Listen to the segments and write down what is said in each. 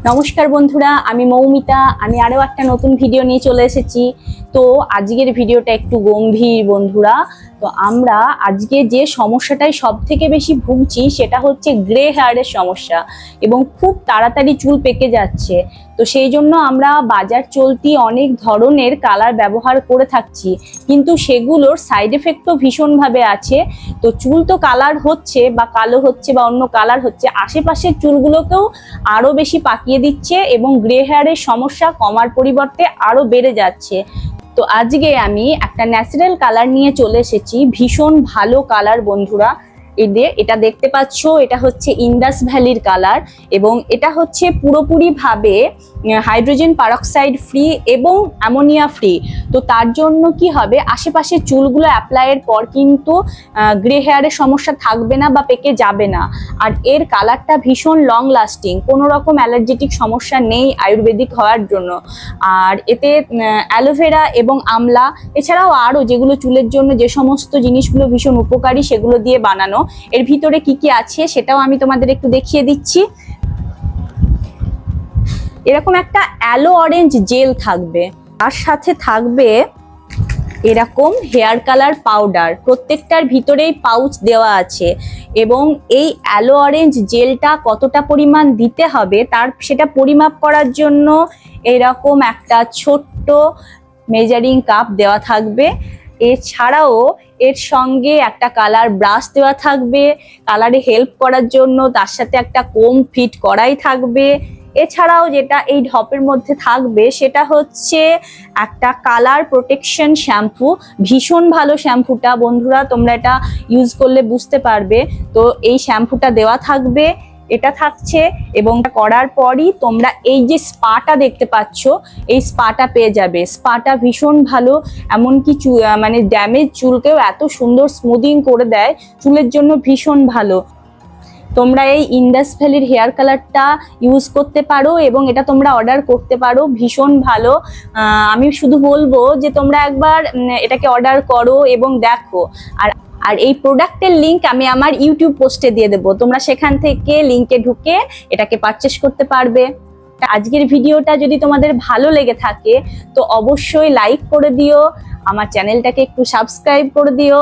নমস্কার বন্ধুরা, আমি মৌমিতা। আমি আরও একটা নতুন ভিডিও নিয়ে চলে এসেছি। তো আজকের ভিডিওটা একটু গম্ভীর বন্ধুরা। তো আমরা আজকে যে সমস্যাটাই সব থেকে বেশি ভুগছি সেটা হচ্ছে গ্রে হেয়ারের সমস্যা, এবং খুব তাড়াতাড়ি চুল পেকে যাচ্ছে। তো সেই জন্য আমরা বাজার চলতি অনেক ধরনের কালার ব্যবহার করে থাকছি, কিন্তু সেগুলোর সাইড এফেক্টও ভীষণভাবে আছে। তো চুল তো কালার হচ্ছে বা কালো হচ্ছে বা অন্য কালার হচ্ছে, আশেপাশের চুলগুলোকেও আরও বেশি পাকিয়ে দিচ্ছে এবং গ্রে হেয়ারের সমস্যা কমার পরিবর্তে আরও বেড়ে যাচ্ছে। তো আজকে আমি একটা ন্যাচারাল কালার নিয়ে চলে এসেছি, ভীষণ ভালো কালার বন্ধুরা। এটা দেখতে পাচ্ছ, এটা হচ্ছে ইন্দাস ভ্যালির কালার, এবং এটা হচ্ছে পুরোপুরিভাবে হাইড্রোজেন পারক্সাইড ফ্রি এবং অ্যামোনিয়া ফ্রি। তো তার জন্য কি হবে, আশেপাশের চুলগুলো অ্যাপ্লাইয়ের পর কিন্তু গ্রে হেয়ারের সমস্যা থাকবে না বা পেকে যাবে না। আর এর কালারটা ভীষণ লং লাস্টিং, কোনো রকম অ্যালার্জেটিক সমস্যা নেই আয়ুর্বেদিক হওয়ার জন্য। আর এতে অ্যালোভেরা এবং আমলা, এছাড়াও আরও যেগুলো চুলের জন্য যে সমস্ত জিনিসগুলো ভীষণ উপকারী সেগুলো দিয়ে বানানো। এর ভিতরে কি কি আছে সেটাও আমি তোমাদের একটু দেখিয়ে দিচ্ছি। এরকম একটা অ্যালো অরেঞ্জ জেল থাকবে, তার সাথে থাকবে এরকম হেয়ার কালার পাউডার। প্রত্যেকটার ভিতরেই পাউচ দেওয়া আছে, এবং এই অ্যালো অরেঞ্জ জেলটা কতটা পরিমাণ দিতে হবে সেটা পরিমাপ করার জন্য এরকম একটা ছোট্ট মেজারিং কাপ দেওয়া থাকবে। এছাড়াও এর সঙ্গে একটা কালার ব্রাশ দেওয়া থাকবে কালারে হেল্প করার জন্য, তার সাথে একটা কোম ফিট করাই থাকবে। এছাড়াও যেটা এই ঢপের মধ্যে থাকবে সেটা হচ্ছে একটা কালার প্রোটেকশন শ্যাম্পু। ভীষণ ভালো শ্যাম্পুটা বন্ধুরা, তোমরা এটা ইউজ করলে বুঝতে পারবে। তো এই শ্যাম্পুটা দেওয়া থাকবে, এটা থাকছে, এবং করার পরই তোমরা এই যে স্পাটা দেখতে পাচ্ছ, এই স্পাটা পেয়ে যাবে। স্পাটা ভীষণ ভালো, এমনকি মানে ড্যামেজ চুলকেও এত সুন্দর স্মুদিং করে দেয়, চুলের জন্য ভীষণ ভালো। তোমরা এই ইন্দাস ভ্যালির হেয়ার কালারটা ইউজ করতে পারো এবং এটা তোমরা অর্ডার করতে পারো, ভীষণ ভালো। আমি শুধু বলবো যে তোমরা একবার এটাকে অর্ডার করো এবং দেখো। আর এই প্রোডাক্টের লিংক আমি আমার ইউটিউব পোস্টে দিয়ে দেবো, তোমরা সেখান থেকে লিংকে ঢুকে এটাকে পারচেস করতে পারবে। আজকের ভিডিওটা যদি তোমাদের ভালো লেগে থাকে তো অবশ্যই লাইক করে দিও, আমার চ্যানেলটাকে একটু সাবস্ক্রাইব করে দিও,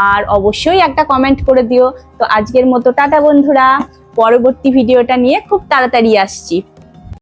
আর অবশ্যই একটা কমেন্ট করে দিও। তো আজকের মতো টাটা বন্ধুরা, পরবর্তী ভিডিওটা নিয়ে খুব তাড়াতাড়ি আসছি।